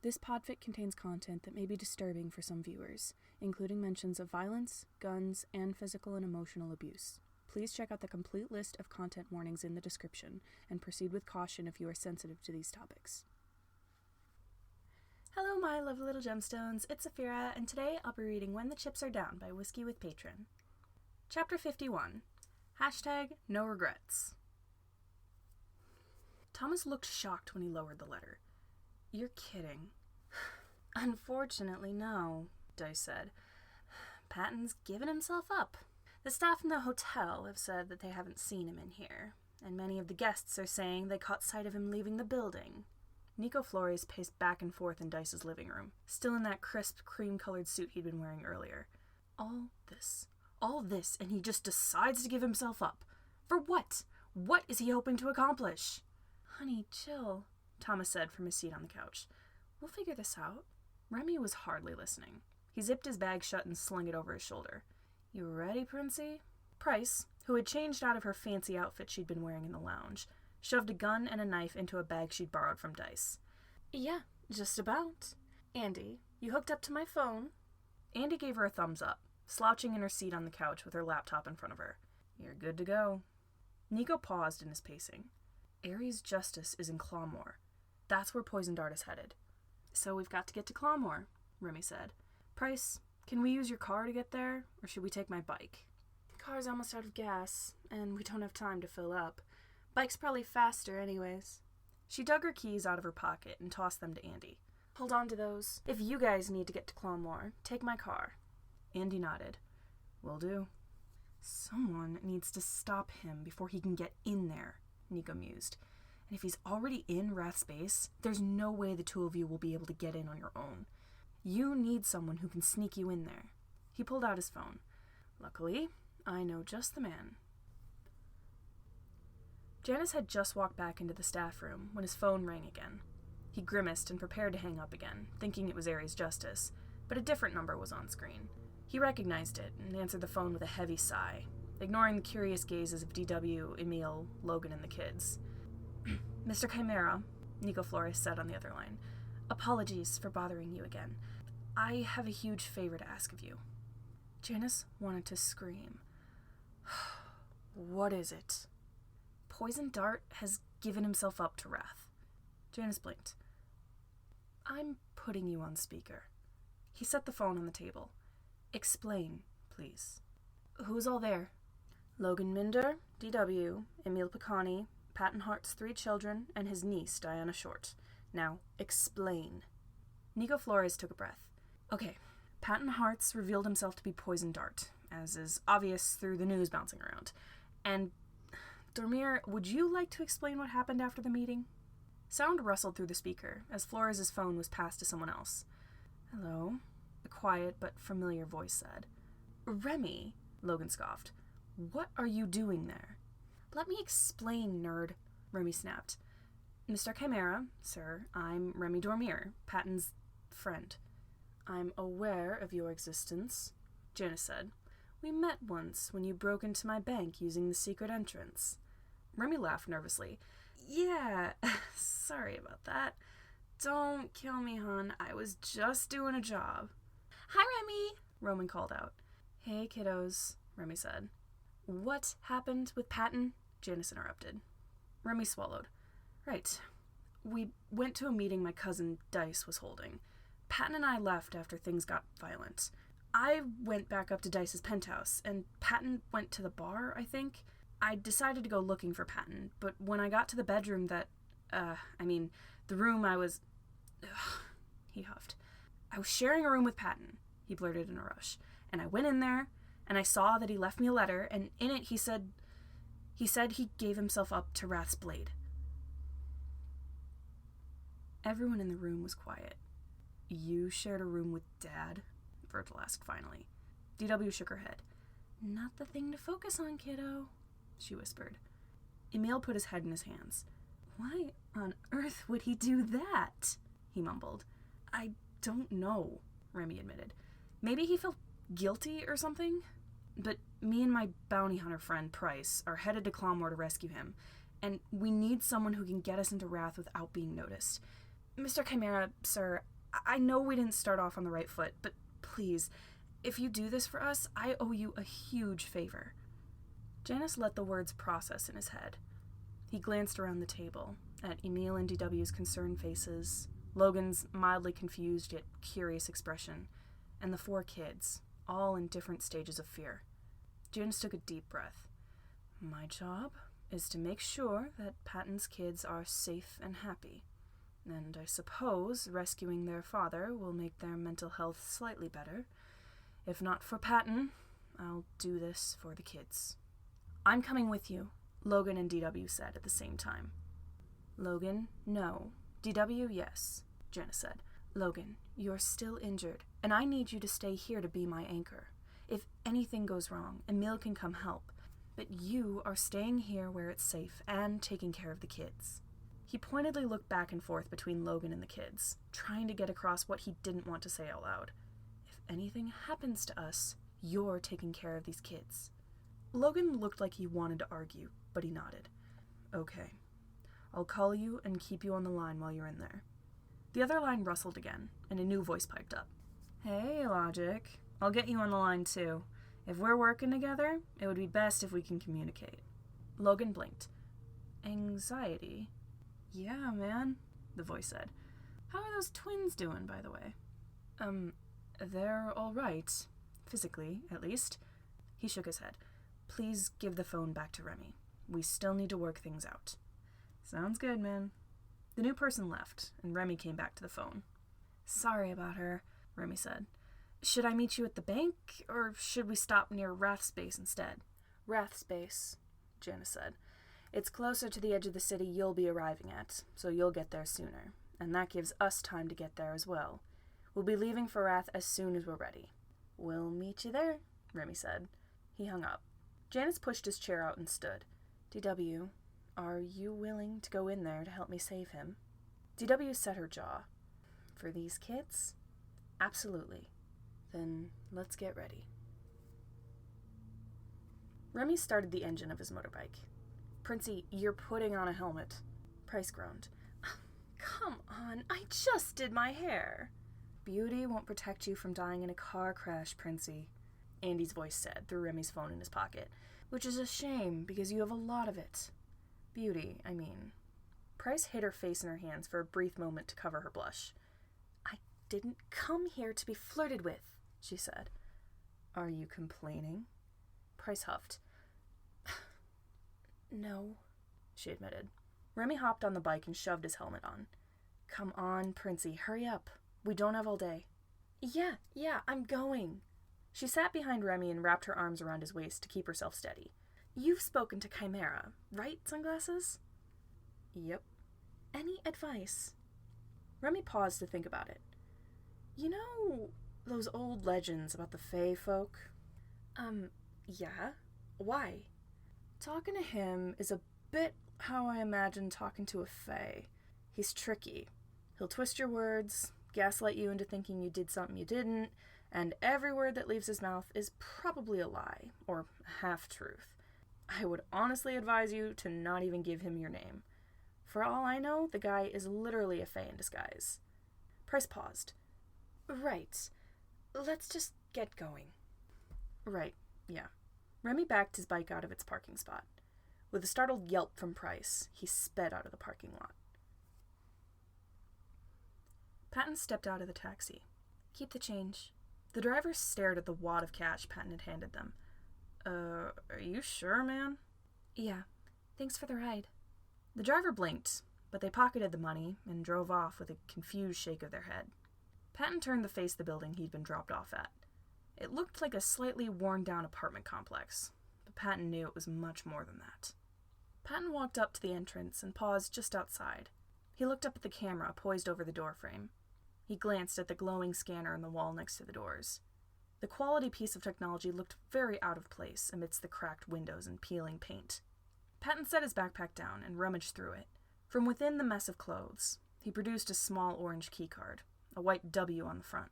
This podfic contains content that may be disturbing for some viewers, including mentions of violence, guns, and physical and emotional abuse. Please check out the complete list of content warnings in the description, and proceed with caution if you are sensitive to these topics. Hello my lovely little gemstones, it's Saphira, and today I'll be reading When the Chips Are Down by Whiskey with Patron. Chapter 51. #NoRegrets. Thomas looked shocked when he lowered the letter. You're kidding. Unfortunately, no, Dice said. Patton's given himself up. The staff in the hotel have said that they haven't seen him in here, and many of the guests are saying they caught sight of him leaving the building. Nico Flores paced back and forth in Dice's living room, still in that crisp, cream-colored suit he'd been wearing earlier. All this, and he just decides to give himself up. For what? What is he hoping to accomplish? Honey, chill, Thomas said from his seat on the couch. We'll figure this out. Remy was hardly listening. He zipped his bag shut and slung it over his shoulder. You ready, Princey? Price, who had changed out of her fancy outfit she'd been wearing in the lounge, shoved a gun and a knife into a bag she'd borrowed from Dice. Yeah, just about. Andy, you hooked up to my phone? Andy gave her a thumbs up, slouching in her seat on the couch with her laptop in front of her. You're good to go. Nico paused in his pacing. Ares Justice is in Clawmore. That's where Poison Dart is headed. So we've got to get to Clawmore, Remy said. Price, can we use your car to get there, or should we take my bike? Car's almost out of gas, and we don't have time to fill up. Bike's probably faster anyways. She dug her keys out of her pocket and tossed them to Andy. Hold on to those. If you guys need to get to Clawmore, take my car. Andy nodded. Will do. Someone needs to stop him before he can get in there, Nico mused. And if he's already in Wrath's base, there's no way the two of you will be able to get in on your own. You need someone who can sneak you in there. He pulled out his phone. Luckily, I know just the man. Janus had just walked back into the staff room when his phone rang again. He grimaced and prepared to hang up again, thinking it was Ares Justice, but a different number was on screen. He recognized it and answered the phone with a heavy sigh, ignoring the curious gazes of DW, Emil, Logan, and the kids. Mr. Chimera, Nico Flores said on the other line. Apologies for bothering you again. I have a huge favor to ask of you. Janus wanted to scream. What is it? Poison Dart has given himself up to Wrath. Janus blinked. I'm putting you on speaker. He set the phone on the table. Explain, please. Who's all there? Logan Minder, DW, Emil Picani, Patton Hart's 3 children, and his niece, Diana Short. Now, explain. Nico Flores took a breath. Okay, Patton Hart's revealed himself to be Poison Dart, as is obvious through the news bouncing around. And, Dormir, would you like to explain what happened after the meeting? Sound rustled through the speaker as Flores' phone was passed to someone else. Hello, a quiet but familiar voice said. Remy, Logan scoffed. What are you doing there? Let me explain, nerd, Remy snapped. Mr. Chimera, sir, I'm Remy Dormir, Patton's friend. I'm aware of your existence, Janus said. We met once when you broke into my bank using the secret entrance. Remy laughed nervously. Yeah, sorry about that. Don't kill me, hon. I was just doing a job. Hi, Remy, Roman called out. Hey, kiddos, Remy said. What happened with Patton? Janus interrupted. Remy swallowed. Right. We went to a meeting my cousin Dice was holding. Patton and I left after things got violent. I went back up to Dice's penthouse, and Patton went to the bar, I think. I decided to go looking for Patton, but when I got to the bedroom the room I was... he huffed. I was sharing a room with Patton, he blurted in a rush, and I went in there, and I saw that he left me a letter, and in it he said he gave himself up to Wrath's blade. Everyone in the room was quiet. You shared a room with Dad? Virgil asked finally. DW shook her head. Not the thing to focus on, kiddo, she whispered. Emil put his head in his hands. Why on earth would he do that? He mumbled. I don't know, Remy admitted. Maybe he felt guilty or something? But me and my bounty hunter friend, Price, are headed to Clawmore to rescue him, and we need someone who can get us into Wrath without being noticed. Mr. Chimera, sir, I know we didn't start off on the right foot, but please, if you do this for us, I owe you a huge favor." Janus let the words process in his head. He glanced around the table, at Emil and DW's concerned faces, Logan's mildly confused yet curious expression, and the 4 kids, all in different stages of fear. Janus took a deep breath. "My job is to make sure that Patton's kids are safe and happy, and I suppose rescuing their father will make their mental health slightly better. If not for Patton, I'll do this for the kids." "I'm coming with you," Logan and DW said at the same time. "Logan, no. DW, yes," Janus said. "Logan, you're still injured, and I need you to stay here to be my anchor. If anything goes wrong, Emil can come help, but you are staying here where it's safe and taking care of the kids." He pointedly looked back and forth between Logan and the kids, trying to get across what he didn't want to say out loud. "If anything happens to us, you're taking care of these kids." Logan looked like he wanted to argue, but he nodded. "Okay. I'll call you and keep you on the line while you're in there." The other line rustled again, and a new voice piped up. "Hey, Logic. I'll get you on the line too. If we're working together, it would be best if we can communicate." Logan blinked. "Anxiety? Yeah, man," the voice said. "How are those twins doing, by the way?" They're all right. Physically, at least." He shook his head. "Please give the phone back to Remy. We still need to work things out." "Sounds good, man." The new person left, and Remy came back to the phone. "Sorry about her," Remy said. "Should I meet you at the bank, or should we stop near Rathspace instead?" "Rathspace," Janus said. "It's closer to the edge of the city you'll be arriving at, so you'll get there sooner, and that gives us time to get there as well. We'll be leaving for Rath as soon as we're ready." "We'll meet you there," Remy said. He hung up. Janus pushed his chair out and stood. "DW, are you willing to go in there to help me save him?" DW set her jaw. "For these kids? Absolutely. Then let's get ready." Remy started the engine of his motorbike. "Princey, you're putting on a helmet." Price groaned. "Come on, I just did my hair." "Beauty won't protect you from dying in a car crash, Princey," Andy's voice said through Remy's phone in his pocket, "which is a shame because you have a lot of it. Beauty, I mean." Price hid her face in her hands for a brief moment to cover her blush. "I didn't come here to be flirted with," she said. "Are you complaining?" Price huffed. "No," she admitted. Remy hopped on the bike and shoved his helmet on. "Come on, Princey, hurry up. We don't have all day." Yeah, I'm going." She sat behind Remy and wrapped her arms around his waist to keep herself steady. "You've spoken to Chimera, right, Sunglasses?" "Yep." "Any advice?" Remy paused to think about it. "You know those old legends about the Fae folk?" Yeah. Why?" "Talking to him is a bit how I imagine talking to a Fae. He's tricky. He'll twist your words, gaslight you into thinking you did something you didn't, and every word that leaves his mouth is probably a lie, or a half-truth. I would honestly advise you to not even give him your name. For all I know, the guy is literally a Fae in disguise." Price paused. "Right. Let's just get going." "Right, yeah." Remy backed his bike out of its parking spot. With a startled yelp from Price, he sped out of the parking lot. Patton stepped out of the taxi. "Keep the change." The driver stared at the wad of cash Patton had handed them. Are you sure, man?" "Yeah. Thanks for the ride." The driver blinked, but they pocketed the money and drove off with a confused shake of their head. Patton turned to face the building he'd been dropped off at. It looked like a slightly worn-down apartment complex, but Patton knew it was much more than that. Patton walked up to the entrance and paused just outside. He looked up at the camera poised over the doorframe. He glanced at the glowing scanner on the wall next to the doors. The quality piece of technology looked very out of place amidst the cracked windows and peeling paint. Patton set his backpack down and rummaged through it. From within the mess of clothes, he produced a small orange keycard, a white W on the front.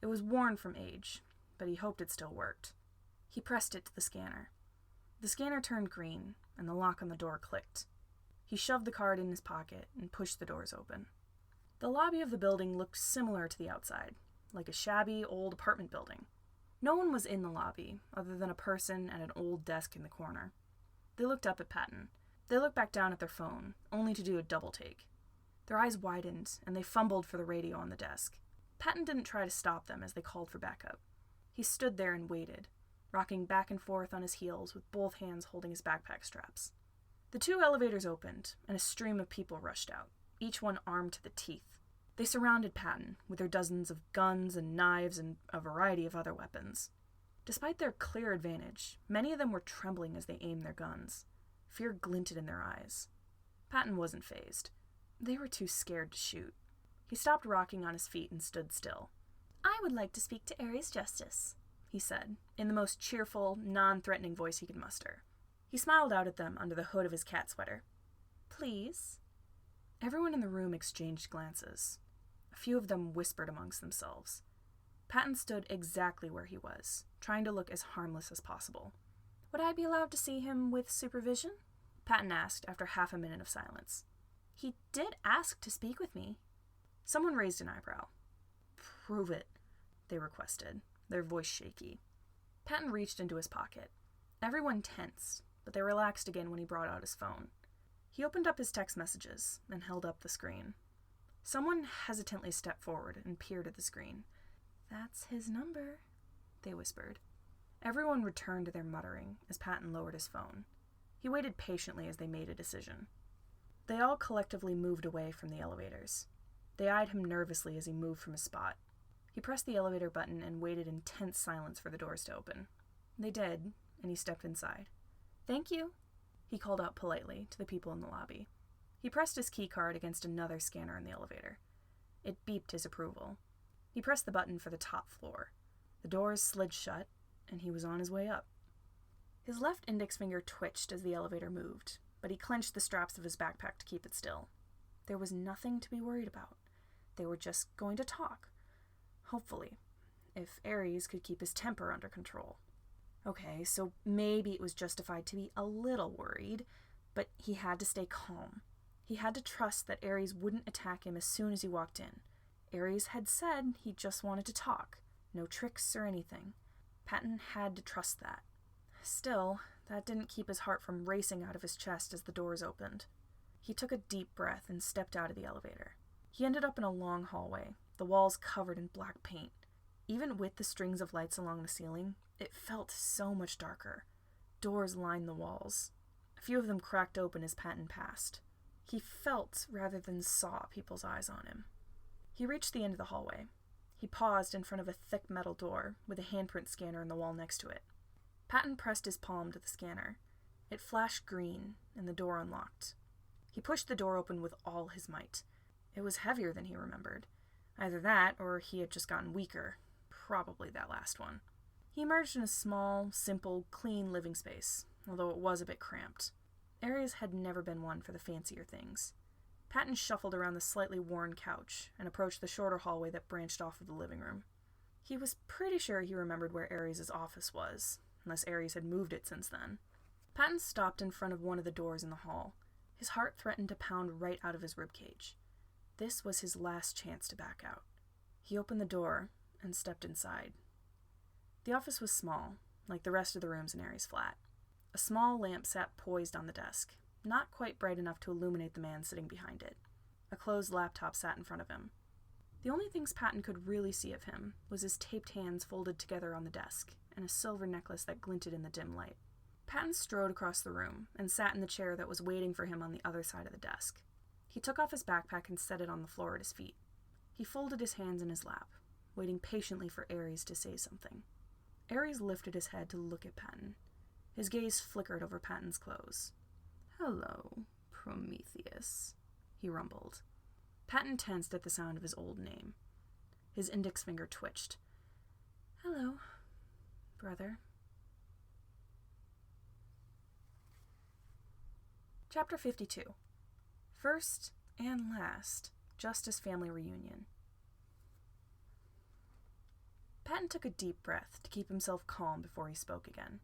It was worn from age, but he hoped it still worked. He pressed it to the scanner. The scanner turned green, and the lock on the door clicked. He shoved the card in his pocket and pushed the doors open. The lobby of the building looked similar to the outside, like a shabby old apartment building. No one was in the lobby, other than a person at an old desk in the corner. They looked up at Patton. They looked back down at their phone, only to do a double take. Their eyes widened, and they fumbled for the radio on the desk. Patton didn't try to stop them as they called for backup. He stood there and waited, rocking back and forth on his heels with both hands holding his backpack straps. The 2 elevators opened, and a stream of people rushed out, each one armed to the teeth. They surrounded Patton with their dozens of guns and knives and a variety of other weapons. Despite their clear advantage, many of them were trembling as they aimed their guns. Fear glinted in their eyes. Patton wasn't fazed. They were too scared to shoot. He stopped rocking on his feet and stood still. "I would like to speak to Ares Justice," he said, in the most cheerful, non-threatening voice he could muster. He smiled out at them under the hood of his cat sweater. "Please?" Everyone in the room exchanged glances. A few of them whispered amongst themselves. Patton stood exactly where he was, trying to look as harmless as possible. "Would I be allowed to see him with supervision?" Patton asked after half a minute of silence. "He did ask to speak with me." Someone raised an eyebrow. "Prove it," they requested, their voice shaky. Patton reached into his pocket. Everyone tensed, but they relaxed again when he brought out his phone. He opened up his text messages and held up the screen. Someone hesitantly stepped forward and peered at the screen. "That's his number," they whispered. Everyone returned to their muttering as Patton lowered his phone. He waited patiently as they made a decision. They all collectively moved away from the elevators. They eyed him nervously as he moved from his spot. He pressed the elevator button and waited in tense silence for the doors to open. They did, and he stepped inside. "Thank you," he called out politely to the people in the lobby. He pressed his key card against another scanner in the elevator. It beeped his approval. He pressed the button for the top floor. The doors slid shut, and he was on his way up. His left index finger twitched as the elevator moved, but he clenched the straps of his backpack to keep it still. There was nothing to be worried about. They were just going to talk. Hopefully, if Ares could keep his temper under control. Okay, so maybe it was justified to be a little worried, but he had to stay calm. He had to trust that Ares wouldn't attack him as soon as he walked in. Ares had said he just wanted to talk, no tricks or anything. Patton had to trust that. Still, that didn't keep his heart from racing out of his chest as the doors opened. He took a deep breath and stepped out of the elevator. He ended up in a long hallway, the walls covered in black paint. Even with the strings of lights along the ceiling, it felt so much darker. Doors lined the walls. A few of them cracked open as Patton passed. He felt rather than saw people's eyes on him. He reached the end of the hallway. He paused in front of a thick metal door with a handprint scanner in the wall next to it. Patton pressed his palm to the scanner. It flashed green, and the door unlocked. He pushed the door open with all his might. It was heavier than he remembered. Either that, or he had just gotten weaker. Probably that last one. He emerged in a small, simple, clean living space, although it was a bit cramped. Ares had never been one for the fancier things. Patton shuffled around the slightly worn couch and approached the shorter hallway that branched off of the living room. He was pretty sure he remembered where Ares' office was, unless Ares had moved it since then. Patton stopped in front of one of the doors in the hall. His heart threatened to pound right out of his ribcage. This was his last chance to back out. He opened the door and stepped inside. The office was small, like the rest of the rooms in Ares' flat. A small lamp sat poised on the desk, not quite bright enough to illuminate the man sitting behind it. A closed laptop sat in front of him. The only things Patton could really see of him was his taped hands folded together on the desk, and a silver necklace that glinted in the dim light. Patton strode across the room and sat in the chair that was waiting for him on the other side of the desk. He took off his backpack and set it on the floor at his feet. He folded his hands in his lap, waiting patiently for Ares to say something. Ares lifted his head to look at Patton. His gaze flickered over Patton's clothes. "Hello, Prometheus," he rumbled. Patton tensed at the sound of his old name. His index finger twitched. "Hello, brother." Chapter 52. First and last Justice Family Reunion. Patton took a deep breath to keep himself calm before he spoke again.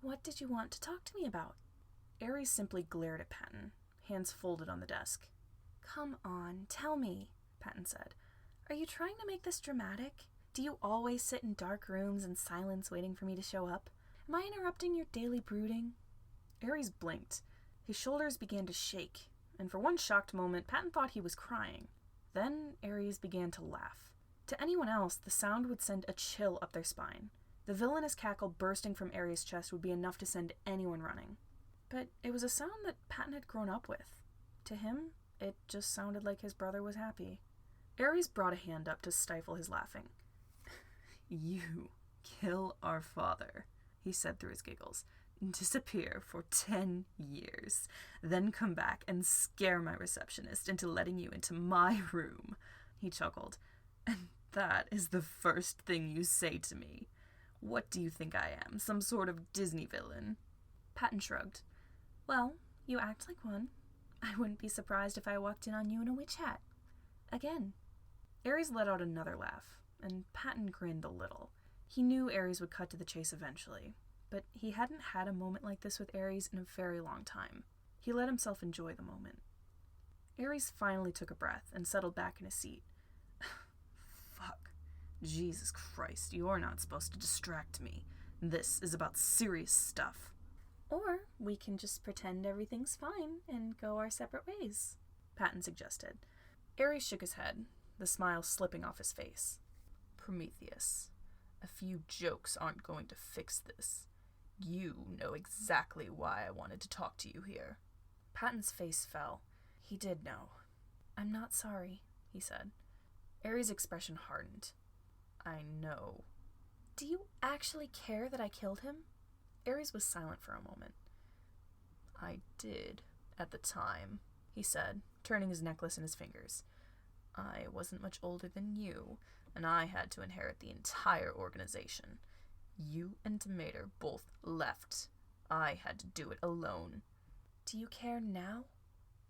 "What did you want to talk to me about?" Ares simply glared at Patton, hands folded on the desk. "Come on, tell me." Patton said. Are you trying to make this dramatic? Do you always sit in dark rooms in silence waiting for me to show up? Am I interrupting your daily brooding? Aries blinked. His shoulders began to shake, and for one shocked moment, Patton thought he was crying. Then Aries began to laugh. To anyone else, the sound would send a chill up their spine. The villainous cackle bursting from Aries' chest would be enough to send anyone running. But it was a sound that Patton had grown up with. To him, it just sounded like his brother was happy. Aries brought a hand up to stifle his laughing. You kill our father, he said through his giggles. Disappear for 10 years, then come back and scare my receptionist into letting you into my room. He chuckled. And that is the first thing you say to me. What do you think I am, some sort of Disney villain? Patton shrugged. Well, you act like one. I wouldn't be surprised if I walked in on you in a witch hat. Again. Aries let out another laugh, and Patton grinned a little. He knew Aries would cut to the chase eventually, but he hadn't had a moment like this with Aries in a very long time. He let himself enjoy the moment. Aries finally took a breath and settled back in his seat. Fuck. Jesus Christ, you're not supposed to distract me. This is about serious stuff. Or we can just pretend everything's fine and go our separate ways, Patton suggested. Aries shook his head, the smile slipping off his face. Prometheus, a few jokes aren't going to fix this. You know exactly why I wanted to talk to you here. Patton's face fell. He did know. I'm not sorry, he said. Aries' expression hardened. I know. Do you actually care that I killed him? Aries was silent for a moment. I did, at the time, he said, turning his necklace in his fingers. I wasn't much older than you, and I had to inherit the entire organization. You and Demeter both left. I had to do it alone. Do you care now?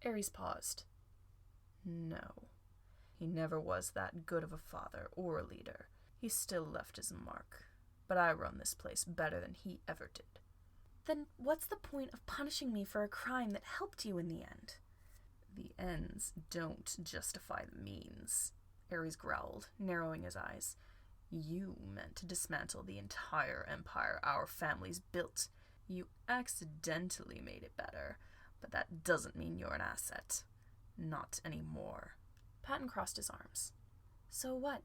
Aries paused. No. He never was that good of a father or a leader. He still left his mark. But I run this place better than he ever did. Then what's the point of punishing me for a crime that helped you in the end? The ends don't justify the means, Aries growled, narrowing his eyes. You meant to dismantle the entire empire our families built. You accidentally made it better, but that doesn't mean you're an asset. Not anymore. Patton crossed his arms. So what?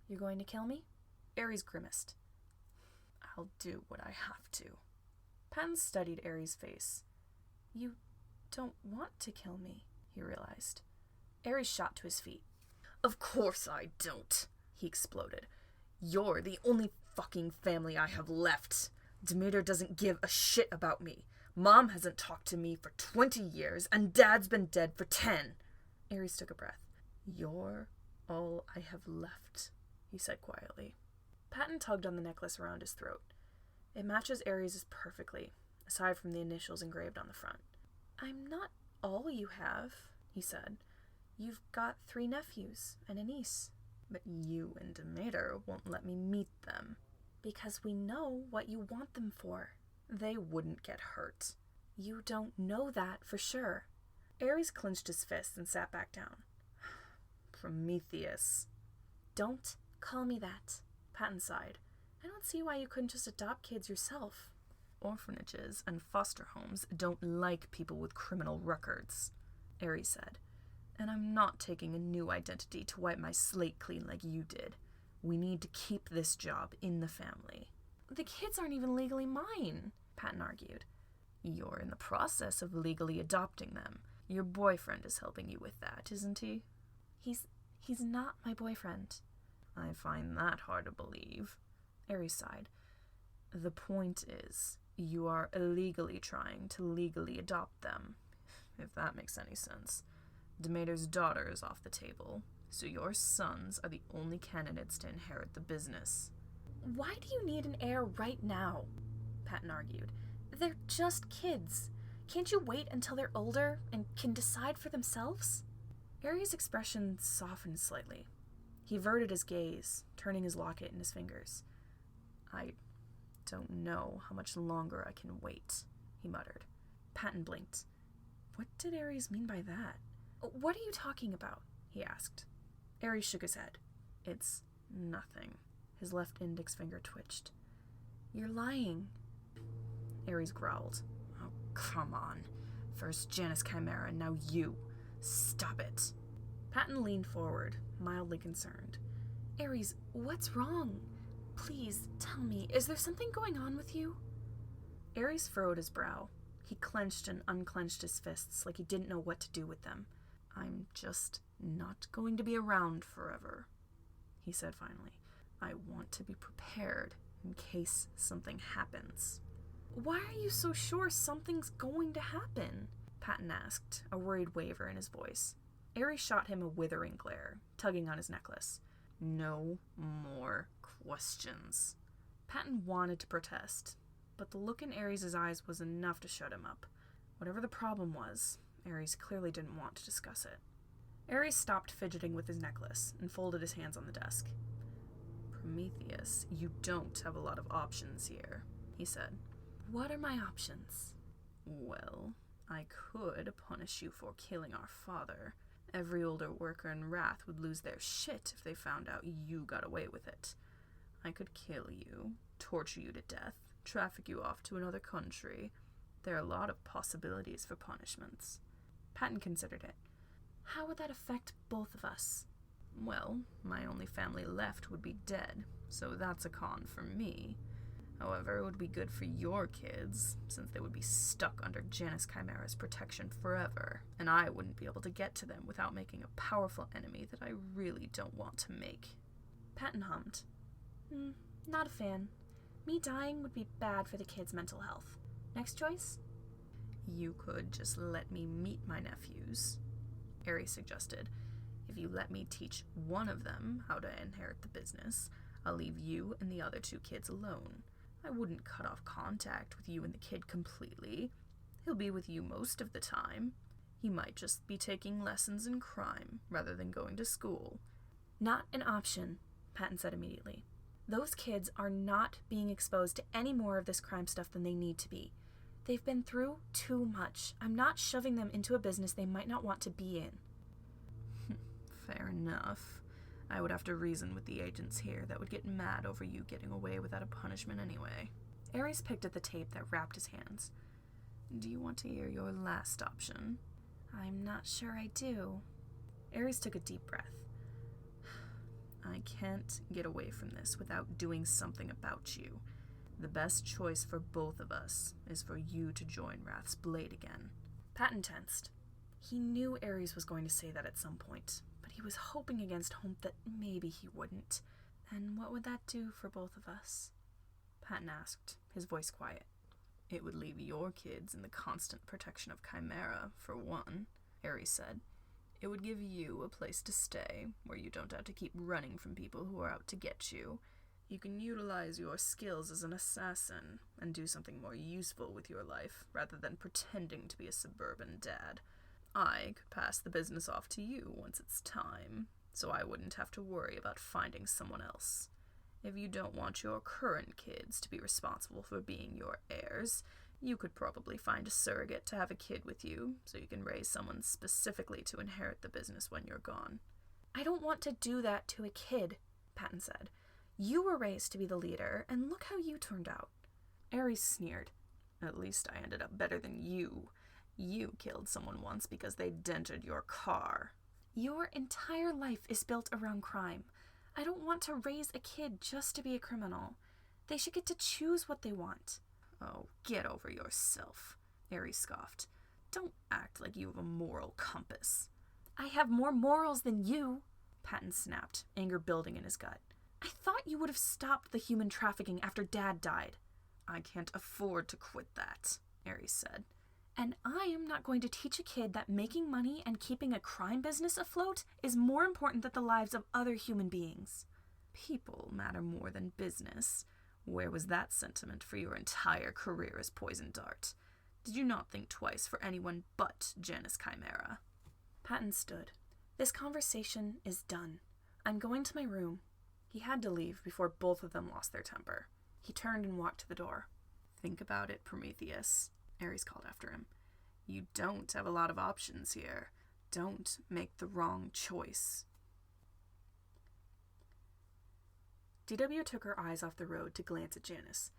You're going to kill me? Aries grimaced. I'll do what I have to. Patton studied Aries' face. You don't want to kill me, he realized. Aries shot to his feet. Of course I don't, he exploded. You're the only fucking family I have left. Demeter doesn't give a shit about me. Mom hasn't talked to me for 20 years, and Dad's been dead for 10. Aries took a breath. You're all I have left, he said quietly. Patton tugged on the necklace around his throat. It matches Aries' perfectly, aside from the initials engraved on the front. I'm not all you have, he said. You've got 3 nephews and a niece. But you and Demeter won't let me meet them. Because we know what you want them for. They wouldn't get hurt. You don't know that for sure. Aries clenched his fist and sat back down. Prometheus. Don't call me that, Patton sighed. I don't see why you couldn't just adopt kids yourself. Orphanages and foster homes don't like people with criminal records, Aries said. And I'm not taking a new identity to wipe my slate clean like you did. We need to keep this job in the family. The kids aren't even legally mine, Patton argued. You're in the process of legally adopting them. Your boyfriend is helping you with that, isn't he? He's not my boyfriend. I find that hard to believe, Aries sighed. The point is, you are illegally trying to legally adopt them, if that makes any sense. Demeter's daughter is off the table, so your sons are the only candidates to inherit the business. Why do you need an heir right now? Patton argued. They're just kids. Can't you wait until they're older and can decide for themselves? Aries' expression softened slightly. He averted his gaze, turning his locket in his fingers. I don't know how much longer I can wait, he muttered. Patton blinked. What did Aries mean by that? What are you talking about? He asked. Ares shook his head. It's nothing. His left index finger twitched. You're lying. Ares growled. Oh, come on. First Janus Chimera, now you. Stop it. Patton leaned forward, mildly concerned. Ares, what's wrong? Please, tell me, is there something going on with you? Ares furrowed his brow. He clenched and unclenched his fists like he didn't know what to do with them. I'm just not going to be around forever, he said finally. I want to be prepared in case something happens. Why are you so sure something's going to happen? Patton asked, a worried waver in his voice. Ares shot him a withering glare, tugging on his necklace. No more questions. Patton wanted to protest, but the look in Ares' eyes was enough to shut him up. Whatever the problem was, Ares clearly didn't want to discuss it. Ares stopped fidgeting with his necklace and folded his hands on the desk. Prometheus, you don't have a lot of options here, he said. What are my options? Well, I could punish you for killing our father. Every older worker in Wrath would lose their shit if they found out you got away with it. I could kill you, torture you to death, traffic you off to another country. There are a lot of possibilities for punishments. Patton considered it. How would that affect both of us? Well, my only family left would be dead, so that's a con for me. However, it would be good for your kids, since they would be stuck under Janus Chimera's protection forever, and I wouldn't be able to get to them without making a powerful enemy that I really don't want to make. Patton hummed. Not a fan. Me dying would be bad for the kids' mental health. Next choice? You could just let me meet my nephews, Ares suggested. If you let me teach one of them how to inherit the business, I'll leave you and the other two kids alone. I wouldn't cut off contact with you and the kid completely. He'll be with you most of the time. He might just be taking lessons in crime rather than going to school. Not an option, Patton said immediately. Those kids are not being exposed to any more of this crime stuff than they need to be. They've been through too much. I'm not shoving them into a business they might not want to be in. Fair enough. I would have to reason with the agents here that would get mad over you getting away without a punishment anyway. Ares picked at the tape that wrapped his hands. Do you want to hear your last option? I'm not sure I do. Ares took a deep breath. I can't get away from this without doing something about you. The best choice for both of us is for you to join Wrath's blade again. Patton tensed. He knew Ares was going to say that at some point, but he was hoping against hope that maybe he wouldn't. And what would that do for both of us? Patton asked, his voice quiet. It would leave your kids in the constant protection of Chimera, for one, Ares said. It would give you a place to stay, where you don't have to keep running from people who are out to get you. You can utilize your skills as an assassin and do something more useful with your life, rather than pretending to be a suburban dad. I could pass the business off to you once it's time, so I wouldn't have to worry about finding someone else. If you don't want your current kids to be responsible for being your heirs, you could probably find a surrogate to have a kid with you, so you can raise someone specifically to inherit the business when you're gone. I don't want to do that to a kid, Patton said. You were raised to be the leader, and look how you turned out. Ares sneered. At least I ended up better than you. You killed someone once because they dented your car. Your entire life is built around crime. I don't want to raise a kid just to be a criminal. They should get to choose what they want. Oh, get over yourself, Ares scoffed. Don't act like you have a moral compass. I have more morals than you, Patton snapped, anger building in his gut. I thought you would have stopped the human trafficking after Dad died. I can't afford to quit that, Ares said. And I am not going to teach a kid that making money and keeping a crime business afloat is more important than the lives of other human beings. People matter more than business. Where was that sentiment for your entire career as Poison Dart? Did you not think twice for anyone but Janus Chimera? Patton stood. This conversation is done. I'm going to my room. He had to leave before both of them lost their temper. He turned and walked to the door. Think about it, Prometheus, Ares called after him. You don't have a lot of options here. Don't make the wrong choice. DW took her eyes off the road to glance at Janus.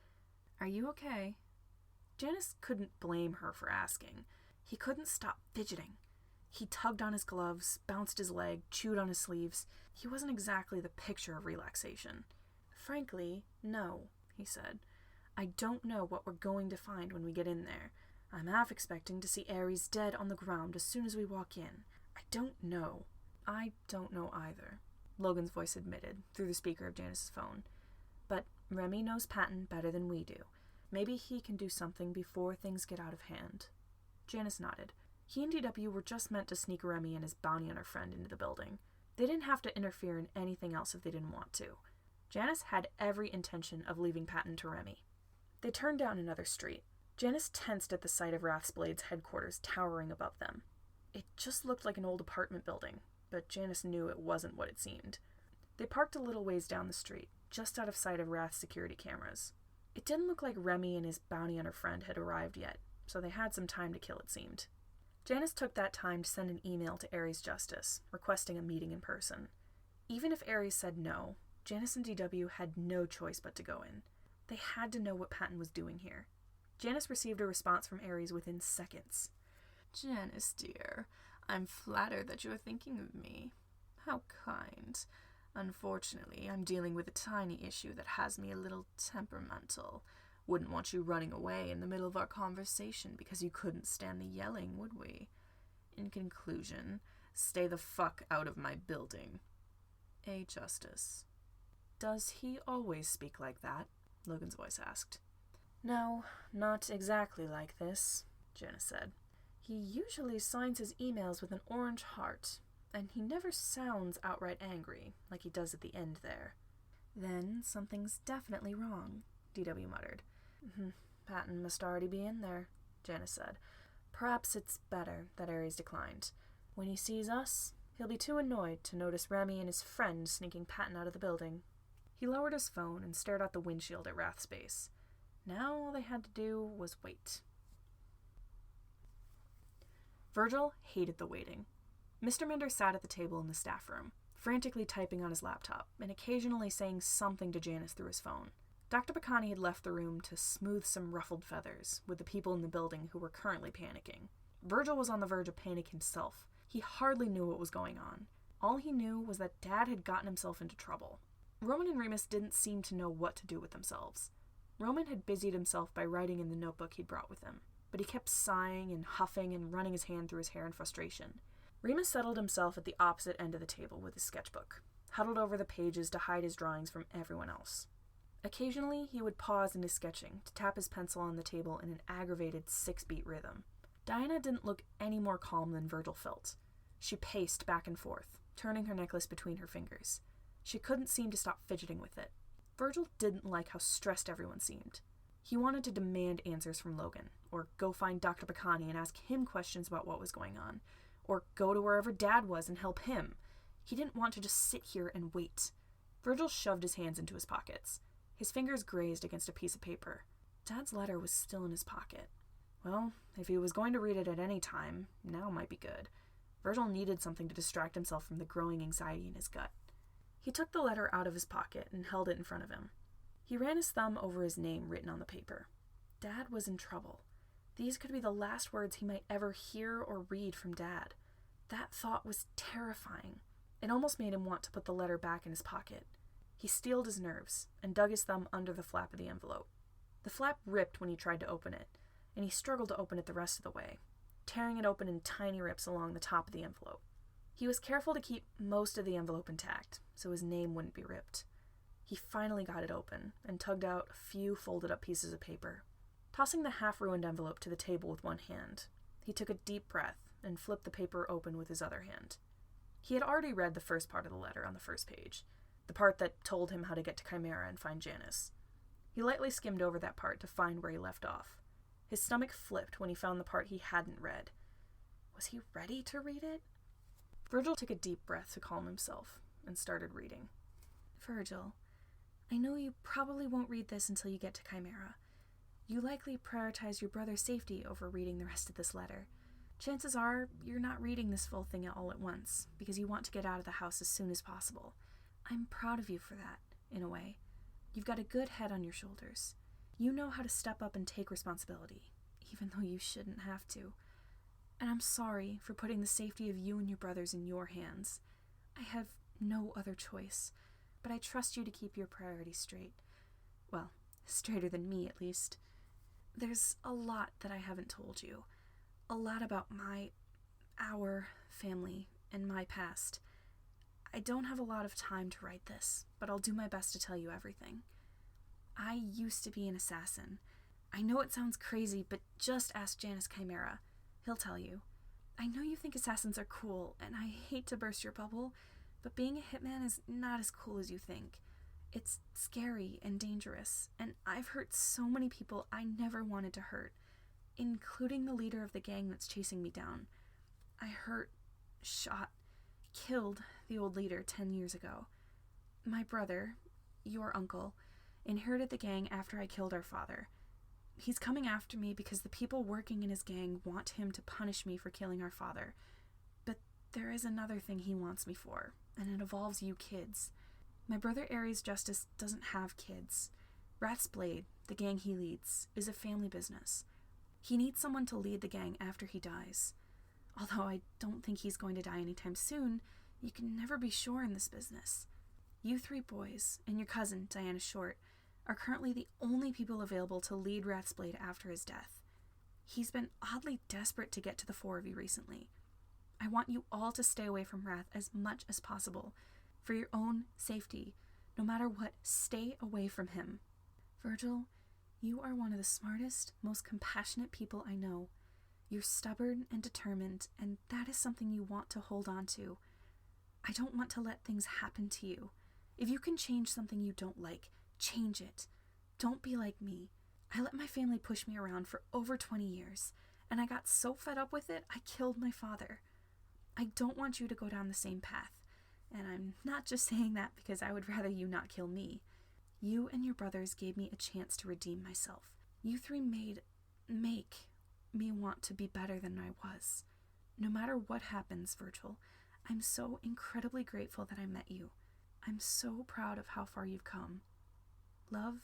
"Are you okay?" Janus couldn't blame her for asking. He couldn't stop fidgeting. He tugged on his gloves, bounced his leg, chewed on his sleeves. He wasn't exactly the picture of relaxation. "Frankly, no," he said. "I don't know what we're going to find when we get in there. I'm half expecting to see Ares dead on the ground as soon as we walk in. I don't know." "I don't know either," Logan's voice admitted through the speaker of Janus's phone. "But Remy knows Patton better than we do. Maybe he can do something before things get out of hand." Janus nodded. He and DW were just meant to sneak Remy and his bounty hunter friend into the building. They didn't have to interfere in anything else if they didn't want to. Janus had every intention of leaving Patton to Remy. They turned down another street. Janus tensed at the sight of Rathsblade's headquarters towering above them. It just looked like an old apartment building, but Janus knew it wasn't what it seemed. They parked a little ways down the street, just out of sight of Rath's security cameras. It didn't look like Remy and his bounty hunter friend had arrived yet, so they had some time to kill, it seemed. Janus took that time to send an email to Ares Justice, requesting a meeting in person. Even if Ares said no, Janus and DW had no choice but to go in. They had to know what Patton was doing here. Janus received a response from Ares within seconds. "Janus, dear, I'm flattered that you are thinking of me. How kind. Unfortunately, I'm dealing with a tiny issue that has me a little temperamental. Wouldn't want you running away in the middle of our conversation because you couldn't stand the yelling, would we? In conclusion, stay the fuck out of my building. A Justice." "Does he always speak like that?" Logan's voice asked. "No, not exactly like this," Janus said. "He usually signs his emails with an orange heart, and he never sounds outright angry, like he does at the end there." "Then something's definitely wrong," DW muttered. "Patton must already be in there," Janus said. "Perhaps it's better that Ares declined. When he sees us, he'll be too annoyed to notice Remy and his friend sneaking Patton out of the building." He lowered his phone and stared out the windshield at Rath's base. Now all they had to do was wait. Virgil hated the waiting. Mr. Minder sat at the table in the staff room, frantically typing on his laptop and occasionally saying something to Janus through his phone. Dr. Bacani had left the room to smooth some ruffled feathers with the people in the building who were currently panicking. Virgil was on the verge of panic himself. He hardly knew what was going on. All he knew was that Dad had gotten himself into trouble. Roman and Remus didn't seem to know what to do with themselves. Roman had busied himself by writing in the notebook he'd brought with him, but he kept sighing and huffing and running his hand through his hair in frustration. Remus settled himself at the opposite end of the table with his sketchbook, huddled over the pages to hide his drawings from everyone else. Occasionally, he would pause in his sketching to tap his pencil on the table in an aggravated 6-beat rhythm. Diana didn't look any more calm than Virgil felt. She paced back and forth, turning her necklace between her fingers. She couldn't seem to stop fidgeting with it. Virgil didn't like how stressed everyone seemed. He wanted to demand answers from Logan, or go find Dr. Bacani and ask him questions about what was going on, or go to wherever Dad was and help him. He didn't want to just sit here and wait. Virgil shoved his hands into his pockets. His fingers grazed against a piece of paper. Dad's letter was still in his pocket. Well, if he was going to read it at any time, now might be good. Virgil needed something to distract himself from the growing anxiety in his gut. He took the letter out of his pocket and held it in front of him. He ran his thumb over his name written on the paper. Dad was in trouble. These could be the last words he might ever hear or read from Dad. That thought was terrifying. It almost made him want to put the letter back in his pocket. He steeled his nerves and dug his thumb under the flap of the envelope. The flap ripped when he tried to open it, and he struggled to open it the rest of the way, tearing it open in tiny rips along the top of the envelope. He was careful to keep most of the envelope intact, so his name wouldn't be ripped. He finally got it open and tugged out a few folded-up pieces of paper. Tossing the half-ruined envelope to the table with one hand, he took a deep breath and flipped the paper open with his other hand. He had already read the first part of the letter on the first page, the part that told him how to get to Chimera and find Janus. He lightly skimmed over that part to find where he left off. His stomach flipped when he found the part he hadn't read. Was he ready to read it? Virgil took a deep breath to calm himself and started reading. Virgil, I know you probably won't read this until you get to Chimera. You likely prioritize your brother's safety over reading the rest of this letter. Chances are you're not reading this full thing all at once because you want to get out of the house as soon as possible. I'm proud of you for that, in a way. You've got a good head on your shoulders. You know how to step up and take responsibility, even though you shouldn't have to. And I'm sorry for putting the safety of you and your brothers in your hands. I have no other choice, but I trust you to keep your priorities straight. Well, straighter than me, at least. There's a lot that I haven't told you. A lot about our family, and my past. I don't have a lot of time to write this, but I'll do my best to tell you everything. I used to be an assassin. I know it sounds crazy, but just ask Janus Chimera. He'll tell you. I know you think assassins are cool, and I hate to burst your bubble, but being a hitman is not as cool as you think. It's scary and dangerous, and I've hurt so many people I never wanted to hurt, including the leader of the gang that's chasing me down. I hurt, shot, killed the old leader 10 years ago. My brother, your uncle, inherited the gang after I killed our father. He's coming after me because the people working in his gang want him to punish me for killing our father. But there is another thing he wants me for, and it involves you kids. My brother Aries Justice doesn't have kids. Rat's Blade, the gang he leads, is a family business. He needs someone to lead the gang after he dies. Although I don't think he's going to die anytime soon, you can never be sure in this business. You three boys, and your cousin, Diana Short, are currently the only people available to lead Rat's Blade after his death. He's been oddly desperate to get to the four of you recently. I want you all to stay away from Wrath as much as possible. For your own safety, no matter what, stay away from him. Virgil, you are one of the smartest, most compassionate people I know. You're stubborn and determined, and that is something you want to hold on to. I don't want to let things happen to you. If you can change something you don't like, change it. Don't be like me. I let my family push me around for over 20 years, and I got so fed up with it, I killed my father. I don't want you to go down the same path, and I'm not just saying that because I would rather you not kill me. You and your brothers gave me a chance to redeem myself. You three make me want to be better than I was. No matter what happens, Virgil, I'm so incredibly grateful that I met you. I'm so proud of how far you've come. Love,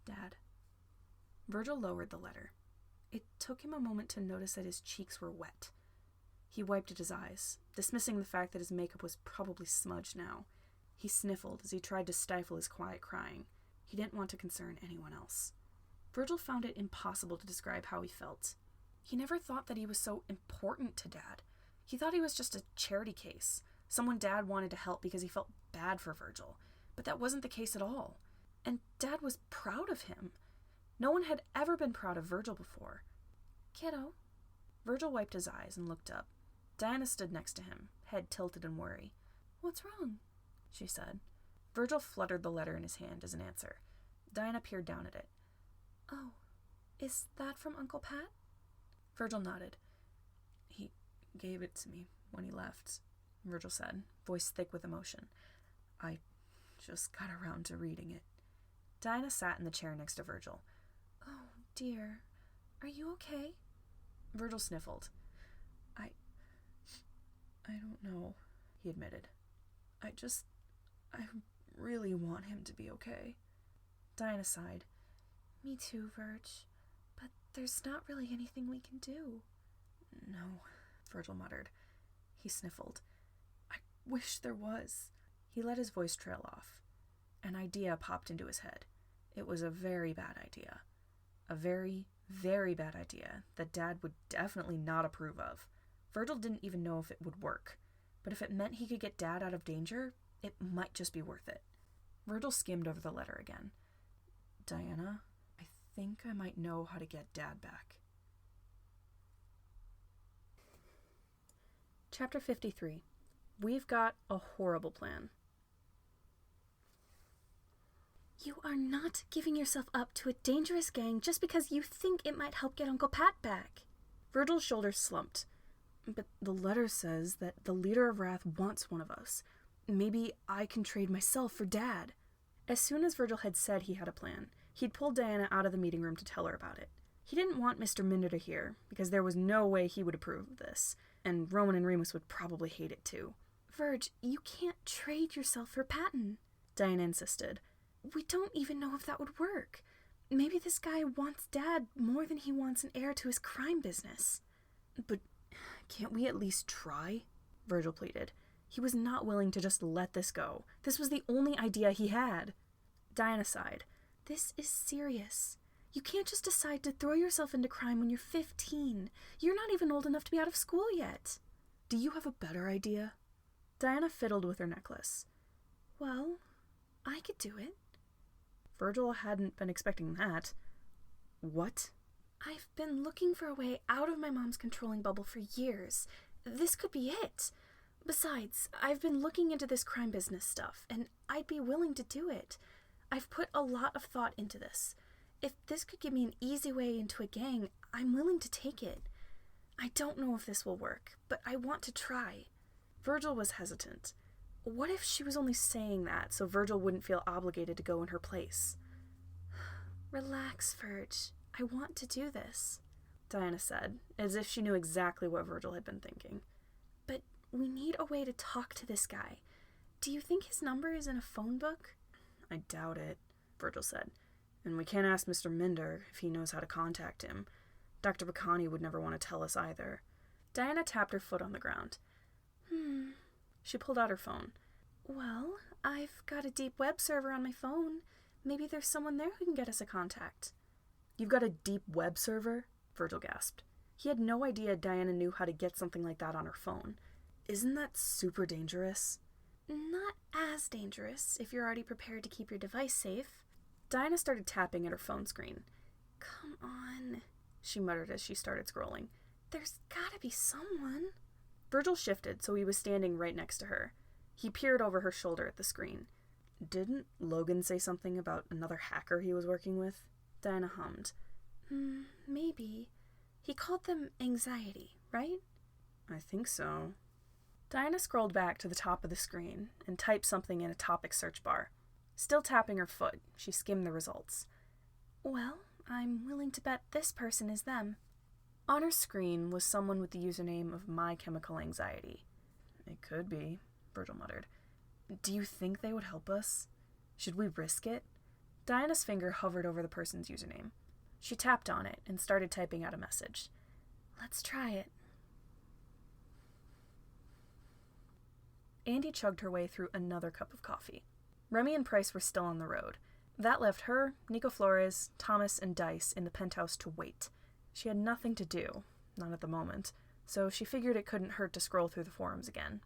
Dad. Virgil lowered the letter. It took him a moment to notice that his cheeks were wet. He wiped at his eyes, dismissing the fact that his makeup was probably smudged now. He sniffled as he tried to stifle his quiet crying. He didn't want to concern anyone else. Virgil found it impossible to describe how he felt. He never thought that he was so important to Dad. He thought he was just a charity case, someone Dad wanted to help because he felt bad for Virgil. But that wasn't the case at all. And Dad was proud of him. No one had ever been proud of Virgil before. Kiddo. Virgil wiped his eyes and looked up. Diana stood next to him, head tilted in worry. What's wrong? She said. Virgil fluttered the letter in his hand as an answer. Diana peered down at it. Oh, is that from Uncle Pat? Virgil nodded. He gave it to me when he left, Virgil said, voice thick with emotion. I just got around to reading it. Diana sat in the chair next to Virgil. Oh, dear. Are you okay? Virgil sniffled. I don't know, he admitted. I really want him to be okay. Diana sighed. Me too, Virg. But there's not really anything we can do. No, Virgil muttered. He sniffled. I wish there was. He let his voice trail off. An idea popped into his head. It was a very bad idea. A very, very bad idea that Dad would definitely not approve of. Virgil didn't even know if it would work, but if it meant he could get Dad out of danger, it might just be worth it. Virgil skimmed over the letter again. Diana, I think I might know how to get Dad back. Chapter 53. We've got a horrible plan. You are not giving yourself up to a dangerous gang just because you think it might help get Uncle Pat back. Virgil's shoulders slumped. But the letter says that the leader of Wrath wants one of us. Maybe I can trade myself for Dad. As soon as Virgil had said he had a plan, he'd pulled Diana out of the meeting room to tell her about it. He didn't want Mr. Minder to hear, because there was no way he would approve of this, and Roman and Remus would probably hate it too. Virg, you can't trade yourself for Patton, Diana insisted. We don't even know if that would work. Maybe this guy wants Dad more than he wants an heir to his crime business. But can't we at least try? Virgil pleaded. He was not willing to just let this go. This was the only idea he had. Diana sighed. This is serious. You can't just decide to throw yourself into crime when you're 15. You're not even old enough to be out of school yet. Do you have a better idea? Diana fiddled with her necklace. Well, I could do it. Virgil hadn't been expecting that. What? I've been looking for a way out of my mom's controlling bubble for years. This could be it. Besides, I've been looking into this crime business stuff, and I'd be willing to do it. I've put a lot of thought into this. If this could give me an easy way into a gang, I'm willing to take it. I don't know if this will work, but I want to try. Virgil was hesitant. What if she was only saying that so Virgil wouldn't feel obligated to go in her place? Relax, Virg. I want to do this, Diana said, as if she knew exactly what Virgil had been thinking. But we need a way to talk to this guy. Do you think his number is in a phone book? I doubt it, Virgil said. And we can't ask Mr. Minder if he knows how to contact him. Dr. Bacani would never want to tell us either. Diana tapped her foot on the ground. She pulled out her phone. Well, I've got a deep web server on my phone. Maybe there's someone there who can get us a contact. You've got a deep web server? Virgil gasped. He had no idea Diana knew how to get something like that on her phone. Isn't that super dangerous? Not as dangerous if you're already prepared to keep your device safe. Diana started tapping at her phone screen. Come on, she muttered as she started scrolling. There's gotta be someone. Virgil shifted so he was standing right next to her. He peered over her shoulder at the screen. Didn't Logan say something about another hacker he was working with? Diana hummed. Maybe. He called them anxiety, right? I think so. Diana scrolled back to the top of the screen and typed something in a topic search bar. Still tapping her foot, she skimmed the results. Well, I'm willing to bet this person is them. On her screen was someone with the username of My Chemical Anxiety. It could be, Virgil muttered. Do you think they would help us? Should we risk it? Diana's finger hovered over the person's username. She tapped on it and started typing out a message. Let's try it. Andy chugged her way through another cup of coffee. Remy and Price were still on the road. That left her, Nico Flores, Thomas, and Dice in the penthouse to wait. She had nothing to do, not at the moment, so she figured it couldn't hurt to scroll through the forums again.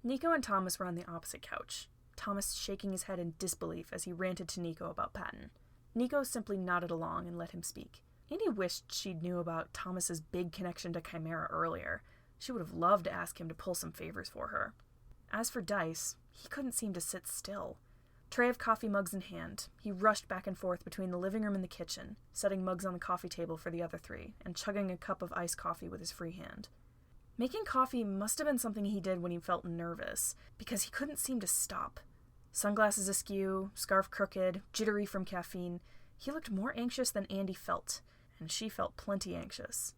Nico and Thomas were on the opposite couch, Thomas shaking his head in disbelief as he ranted to Nico about Patton. Nico simply nodded along and let him speak. Andy wished she'd knew about Thomas's big connection to Chimera earlier. She would have loved to ask him to pull some favors for her. As for Dice, he couldn't seem to sit still. Tray of coffee mugs in hand, he rushed back and forth between the living room and the kitchen, setting mugs on the coffee table for the other three, and chugging a cup of iced coffee with his free hand. Making coffee must have been something he did when he felt nervous, because he couldn't seem to stop. Sunglasses askew, scarf crooked, jittery from caffeine, he looked more anxious than Andy felt, and she felt plenty anxious.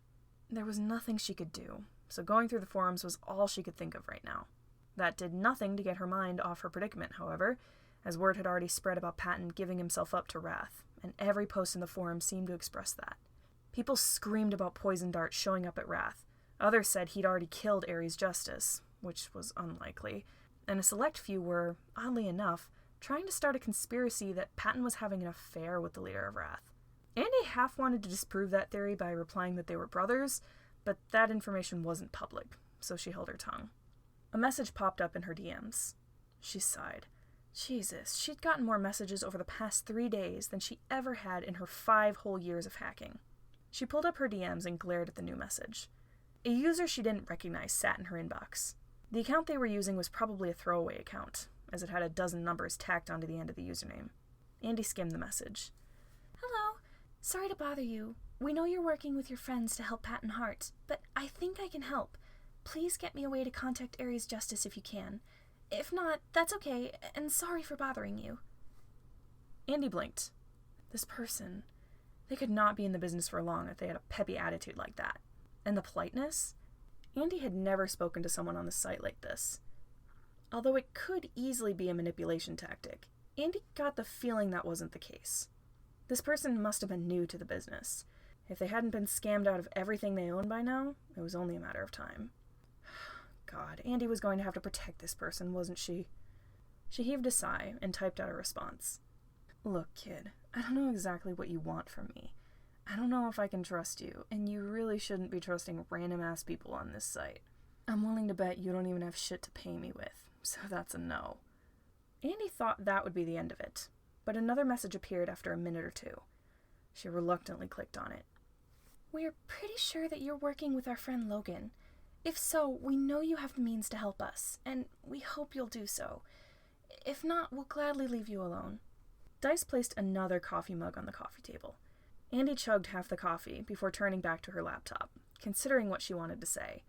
There was nothing she could do, so going through the forums was all she could think of right now. That did nothing to get her mind off her predicament, however, as word had already spread about Patton giving himself up to wrath, and every post in the forum seemed to express that. People screamed about Poison Dart showing up at Wrath. Others said he'd already killed Ares Justice, which was unlikely, and a select few were, oddly enough, trying to start a conspiracy that Patton was having an affair with the leader of Wrath. Andy half wanted to disprove that theory by replying that they were brothers, but that information wasn't public, so she held her tongue. A message popped up in her DMs. She sighed. Jesus, she'd gotten more messages over the past 3 days than she ever had in her 5 whole years of hacking. She pulled up her DMs and glared at the new message. A user she didn't recognize sat in her inbox. The account they were using was probably a throwaway account, as it had a dozen numbers tacked onto the end of the username. Andy skimmed the message. Hello. Sorry to bother you. We know you're working with your friends to help Patton Hart, but I think I can help. Please get me a way to contact Ares Justice if you can. If not, that's okay, and sorry for bothering you. Andy blinked. This person, they could not be in the business for long if they had a peppy attitude like that. And the politeness? Andy had never spoken to someone on the site like this. Although it could easily be a manipulation tactic. Andy got the feeling that wasn't the case. This person must have been new to the business. If they hadn't been scammed out of everything they owned by now, it was only a matter of time. God, Andy was going to have to protect this person, wasn't she? She heaved a sigh and typed out a response. Look, kid, I don't know exactly what you want from me. I don't know if I can trust you, and you really shouldn't be trusting random-ass people on this site. I'm willing to bet you don't even have shit to pay me with, so that's a no. Andy thought that would be the end of it, but another message appeared after a minute or two. She reluctantly clicked on it. We're pretty sure that you're working with our friend Logan. If so, we know you have the means to help us, and we hope you'll do so. If not, we'll gladly leave you alone. Dice placed another coffee mug on the coffee table. Andy chugged half the coffee before turning back to her laptop, considering what she wanted to say.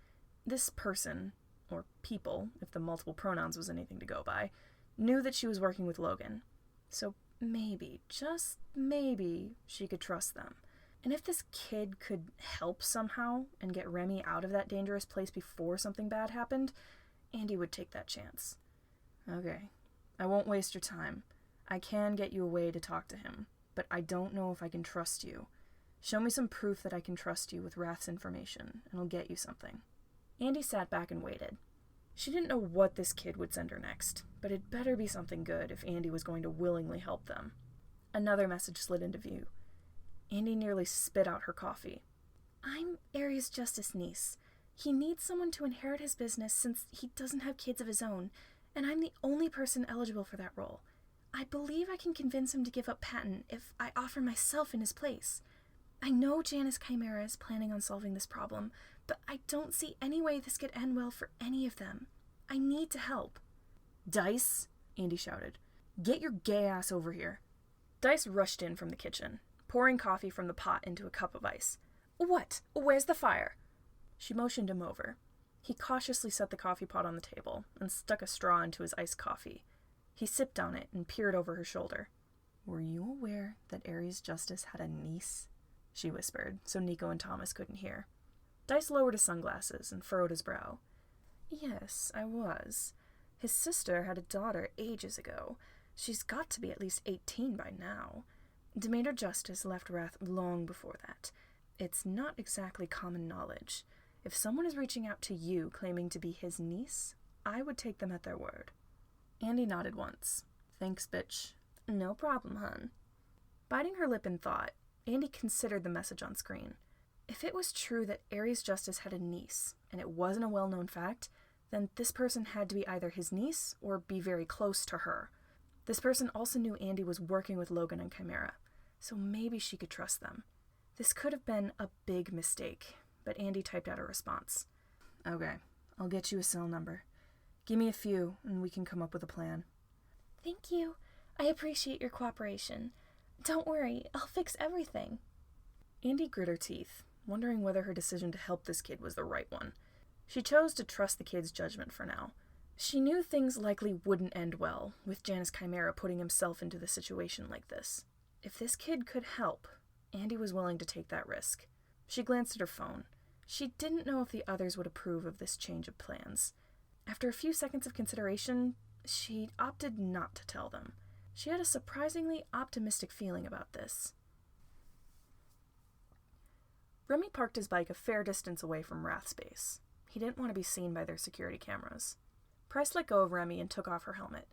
This person, or people, if the multiple pronouns was anything to go by, knew that she was working with Logan. So maybe, just maybe, she could trust them. And if this kid could help somehow and get Remy out of that dangerous place before something bad happened, Andy would take that chance. Okay, I won't waste your time. I can get you away to talk to him, but I don't know if I can trust you. Show me some proof that I can trust you with Rath's information, and I'll get you something. Andy sat back and waited. She didn't know what this kid would send her next, but it better be something good if Andy was going to willingly help them. Another message slid into view. Andy nearly spit out her coffee. I'm Aries' Justice niece. He needs someone to inherit his business since he doesn't have kids of his own, and I'm the only person eligible for that role. I believe I can convince him to give up Patton if I offer myself in his place. I know Janus Chimera is planning on solving this problem, but I don't see any way this could end well for any of them. I need to help. Dice, Andy shouted. Get your gay ass over here. Dice rushed in from the kitchen, pouring coffee from the pot into a cup of ice. What? Where's the fire? She motioned him over. He cautiously set the coffee pot on the table and stuck a straw into his iced coffee. He sipped on it and peered over her shoulder. Were you aware that Aries Justice had a niece? She whispered, so Nico and Thomas couldn't hear. Dice lowered his sunglasses and furrowed his brow. Yes, I was. His sister had a daughter ages ago. She's got to be at least 18 by now. Demeter Justice left Rath long before that. It's not exactly common knowledge. If someone is reaching out to you claiming to be his niece, I would take them at their word. Andy nodded once. Thanks, bitch. No problem, hun. Biting her lip in thought, Andy considered the message on screen. If it was true that Aries Justice had a niece, and it wasn't a well-known fact, then this person had to be either his niece or be very close to her. This person also knew Andy was working with Logan and Chimera, so maybe she could trust them. This could have been a big mistake, but Andy typed out a response. Okay, I'll get you a cell number. Give me a few, and we can come up with a plan. Thank you. I appreciate your cooperation. Don't worry, I'll fix everything. Andy grit her teeth, wondering whether her decision to help this kid was the right one. She chose to trust the kid's judgment for now. She knew things likely wouldn't end well, with Janus Chimera putting himself into the situation like this. If this kid could help, Andy was willing to take that risk. She glanced at her phone. She didn't know if the others would approve of this change of plans. After a few seconds of consideration, she opted not to tell them. She had a surprisingly optimistic feeling about this. Remy parked his bike a fair distance away from Rath's base. He didn't want to be seen by their security cameras. Price let go of Remy and took off her helmet.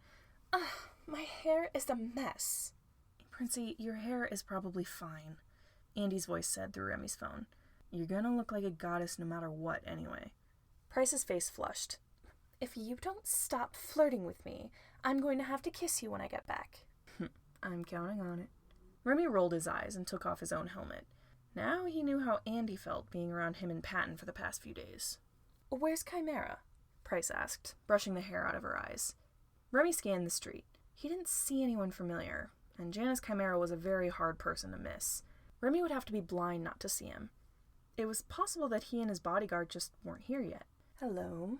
Ugh, my hair is a mess. Princey, your hair is probably fine, Andy's voice said through Remy's phone. You're gonna look like a goddess no matter what, anyway. Price's face flushed. If you don't stop flirting with me, I'm going to have to kiss you when I get back. I'm counting on it. Remy rolled his eyes and took off his own helmet. Now he knew how Andy felt being around him and Patton for the past few days. Where's Chimera? Price asked, brushing the hair out of her eyes. Remy scanned the street. He didn't see anyone familiar, and Janus Chimera was a very hard person to miss. Remy would have to be blind not to see him. It was possible that he and his bodyguard just weren't here yet. Hello?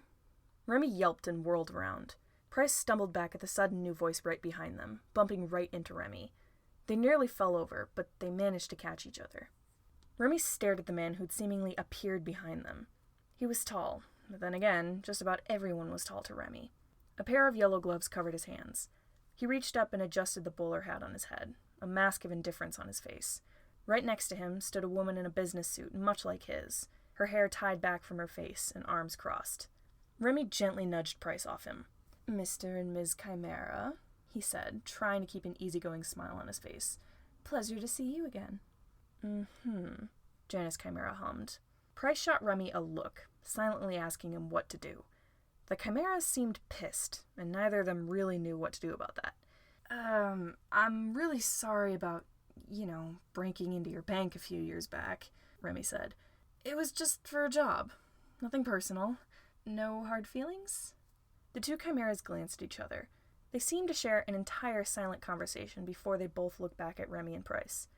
Remy yelped and whirled around. Price stumbled back at the sudden new voice right behind them, bumping right into Remy. They nearly fell over, but they managed to catch each other. Remy stared at the man who'd seemingly appeared behind them. He was tall, but then again, just about everyone was tall to Remy. A pair of yellow gloves covered his hands. He reached up and adjusted the bowler hat on his head, a mask of indifference on his face. Right next to him stood a woman in a business suit much like his, her hair tied back from her face and arms crossed. Remy gently nudged Price off him. "Mr. and Ms. Chimera," he said, trying to keep an easygoing smile on his face. "Pleasure to see you again." "Mm-hmm," Janus Chimera hummed. Price shot Remy a look, silently asking him what to do. The Chimeras seemed pissed, and neither of them really knew what to do about that. I'm really sorry about, breaking into your bank a few years back," Remy said. "It was just for a job. Nothing personal. No hard feelings?" The two Chimeras glanced at each other. They seemed to share an entire silent conversation before they both looked back at Remy and Price.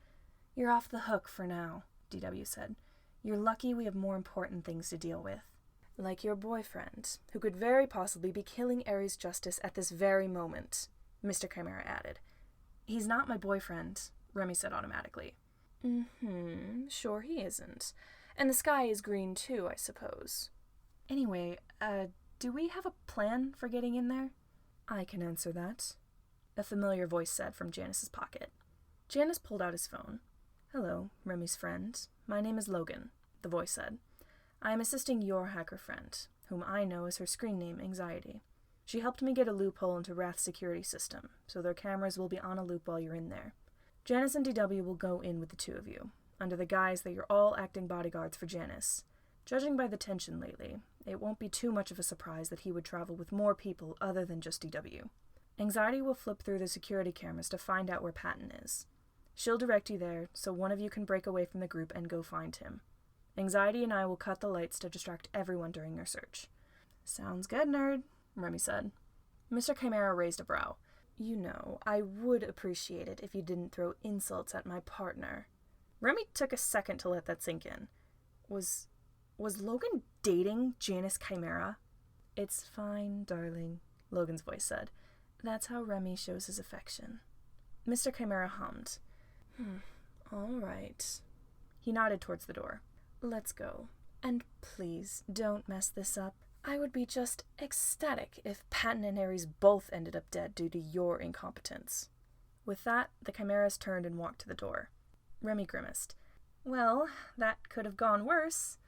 "You're off the hook for now," DW said. "You're lucky we have more important things to deal with. Like your boyfriend, who could very possibly be killing Ares Justice at this very moment," Mr. Chimera added. "He's not my boyfriend," Remy said automatically. Sure he isn't. And the sky is green too, I suppose. Anyway, do we have a plan for getting in there?" "I can answer that," a familiar voice said from Janus's pocket. Janus pulled out his phone. "Hello, Remy's friend. My name is Logan," the voice said. "I am assisting your hacker friend, whom I know as her screen name Anxiety. She helped me get a loophole into Wrath's security system, so their cameras will be on a loop while you're in there. Janus and DW will go in with the two of you, under the guise that you're all acting bodyguards for Janus. Judging by the tension lately, it won't be too much of a surprise that he would travel with more people other than just DW. Anxiety will flip through the security cameras to find out where Patton is. She'll direct you there, so one of you can break away from the group and go find him. Anxiety and I will cut the lights to distract everyone during your search." "Sounds good, nerd," Remy said. Mr. Chimera raised a brow. "I would appreciate it if you didn't throw insults at my partner." Remy took a second to let that sink in. Was Logan dating Janus Chimera? "It's fine, darling," Logan's voice said. "That's how Remy shows his affection." Mr. Chimera hummed. All right." He nodded towards the door. "Let's go. And please, don't mess this up. I would be just ecstatic if Patton and Ares both ended up dead due to your incompetence." With that, the Chimeras turned and walked to the door. Remy grimaced. "Well, that could have gone worse."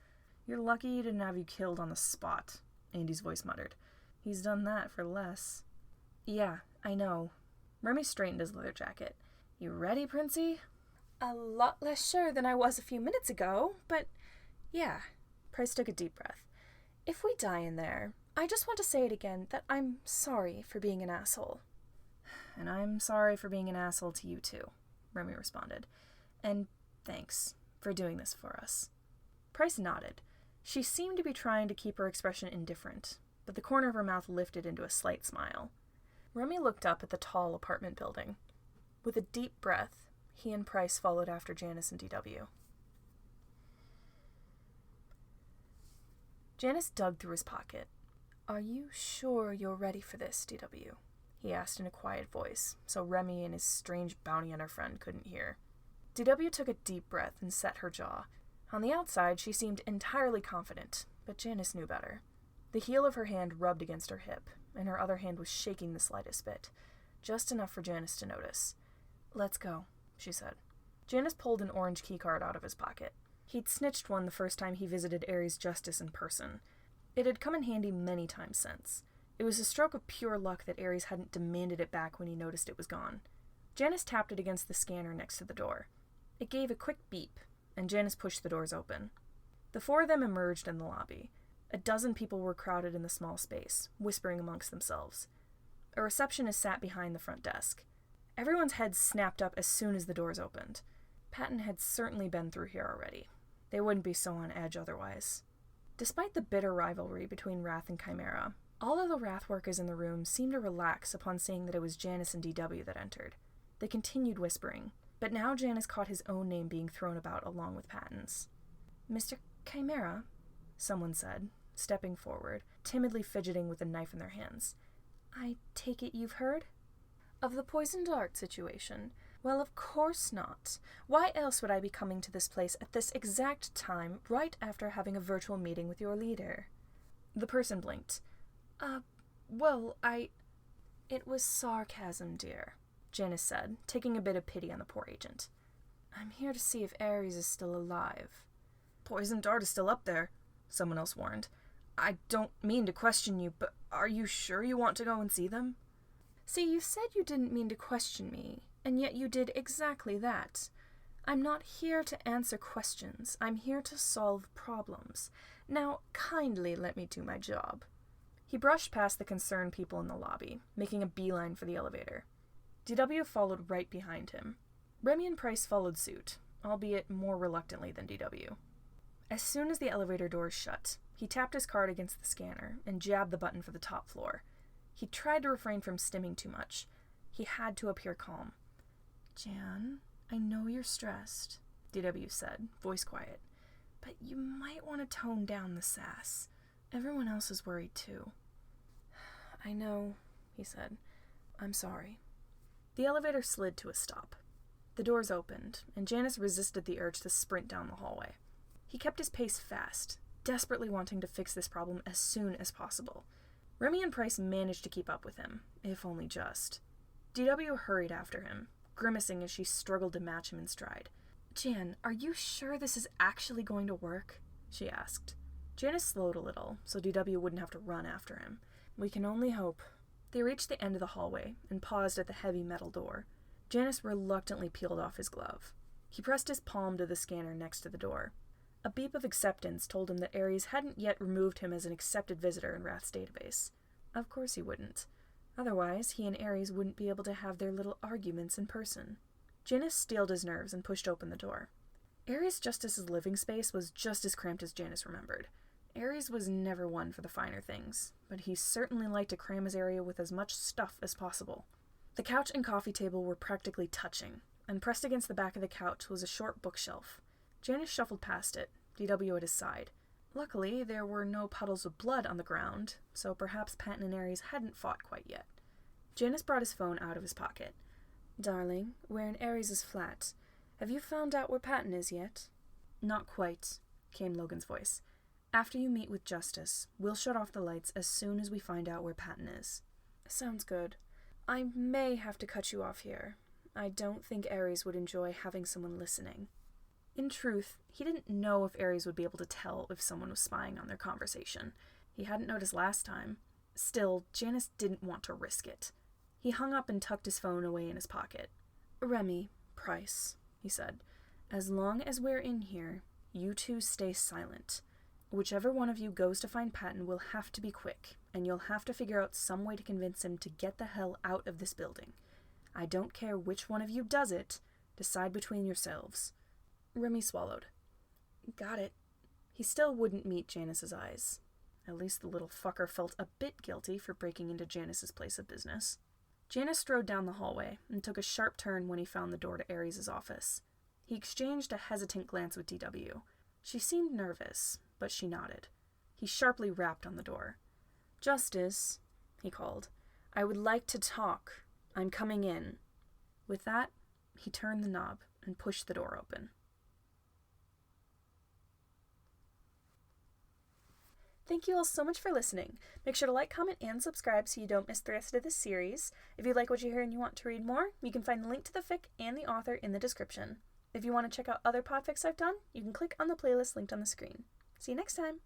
"You're lucky he didn't have you killed on the spot," Andy's voice muttered. "He's done that for less." "Yeah, I know." Remy straightened his leather jacket. "You ready, Princey?" "A lot less sure than I was a few minutes ago, but yeah." Price took a deep breath. "If we die in there, I just want to say it again that I'm sorry for being an asshole." "And I'm sorry for being an asshole to you too," Remy responded. "And thanks for doing this for us." Price nodded. She seemed to be trying to keep her expression indifferent, but the corner of her mouth lifted into a slight smile. Remy looked up at the tall apartment building. With a deep breath, he and Price followed after Janus and DW. Janus dug through his pocket. "Are you sure you're ready for this, DW?" he asked in a quiet voice, so Remy and his strange bounty hunter friend couldn't hear. DW took a deep breath and set her jaw. On the outside, she seemed entirely confident, but Janus knew better. The heel of her hand rubbed against her hip, and her other hand was shaking the slightest bit, just enough for Janus to notice. "Let's go," she said. Janus pulled an orange keycard out of his pocket. He'd snitched one the first time he visited Ares Justice in person. It had come in handy many times since. It was a stroke of pure luck that Ares hadn't demanded it back when he noticed it was gone. Janus tapped it against the scanner next to the door. It gave a quick beep, and Janus pushed the doors open. The four of them emerged in the lobby. A dozen people were crowded in the small space, whispering amongst themselves. A receptionist sat behind the front desk. Everyone's heads snapped up as soon as the doors opened. Patton had certainly been through here already. They wouldn't be so on edge otherwise. Despite the bitter rivalry between Wrath and Chimera, all of the Wrath workers in the room seemed to relax upon seeing that it was Janus and DW that entered. They continued whispering, but now Janus caught his own name being thrown about along with Patton's. "Mr. Chimera," someone said, stepping forward, timidly fidgeting with a knife in their hands. "I take it you've heard?" "Of the poisoned dart situation? Well, of course not. Why else would I be coming to this place at this exact time, right after having a virtual meeting with your leader?" The person blinked. Well, It was sarcasm, dear, Janus said, taking a bit of pity on the poor agent. I'm here to see if Ares is still alive. Poison dart is still up there, someone else warned. I don't mean to question you, but are you sure you want to go and see them? See, you said you didn't mean to question me, and yet you did exactly that. I'm not here to answer questions. I'm here to solve problems. Now, kindly let me do my job. He brushed past the concerned people in the lobby, making a beeline for the elevator. DW followed right behind him. Remy and Price followed suit, albeit more reluctantly than DW. As soon as the elevator doors shut, he tapped his card against the scanner and jabbed the button for the top floor. He tried to refrain from stimming too much. He had to appear calm. Jan, I know you're stressed, DW said, voice quiet, but you might want to tone down the sass. Everyone else is worried too. I know, he said. I'm sorry. The elevator slid to a stop. The doors opened, and Janus resisted the urge to sprint down the hallway. He kept his pace fast, desperately wanting to fix this problem as soon as possible. Remy and Price managed to keep up with him, if only just. DW hurried after him, grimacing as she struggled to match him in stride. Jan, are you sure this is actually going to work? She asked. Janus slowed a little, so DW wouldn't have to run after him. We can only hope. They reached the end of the hallway and paused at the heavy metal door. Janus reluctantly peeled off his glove. He pressed his palm to the scanner next to the door. A beep of acceptance told him that Ares hadn't yet removed him as an accepted visitor in Wrath's database. Of course he wouldn't. Otherwise, he and Ares wouldn't be able to have their little arguments in person. Janus steeled his nerves and pushed open the door. Ares Justice's living space was just as cramped as Janus remembered. Ares was never one for the finer things, but he certainly liked to cram his area with as much stuff as possible. The couch and coffee table were practically touching, and pressed against the back of the couch was a short bookshelf. Janus shuffled past it, DW at his side. Luckily, there were no puddles of blood on the ground, so perhaps Patton and Ares hadn't fought quite yet. Janus brought his phone out of his pocket. Darling, we're in Ares' flat. Have you found out where Patton is yet? Not quite, came Logan's voice. After you meet with Justice, we'll shut off the lights as soon as we find out where Patton is. Sounds good. I may have to cut you off here. I don't think Ares would enjoy having someone listening. In truth, he didn't know if Ares would be able to tell if someone was spying on their conversation. He hadn't noticed last time. Still, Janus didn't want to risk it. He hung up and tucked his phone away in his pocket. Remy, Price, he said, as long as we're in here, you two stay silent. Whichever one of you goes to find Patton will have to be quick, and you'll have to figure out some way to convince him to get the hell out of this building. I don't care which one of you does it. Decide between yourselves. Remy swallowed. Got it. He still wouldn't meet Janus's eyes. At least the little fucker felt a bit guilty for breaking into Janus's place of business. Janus strode down the hallway and took a sharp turn when he found the door to Ares' office. He exchanged a hesitant glance with DW. She seemed nervous, but she nodded. He sharply rapped on the door. Justice, he called. I would like to talk. I'm coming in. With that, he turned the knob and pushed the door open. Thank you all so much for listening. Make sure to like, comment, and subscribe so you don't miss the rest of this series. If you like what you hear and you want to read more, you can find the link to the fic and the author in the description. If you want to check out other podfics I've done, you can click on the playlist linked on the screen. See you next time!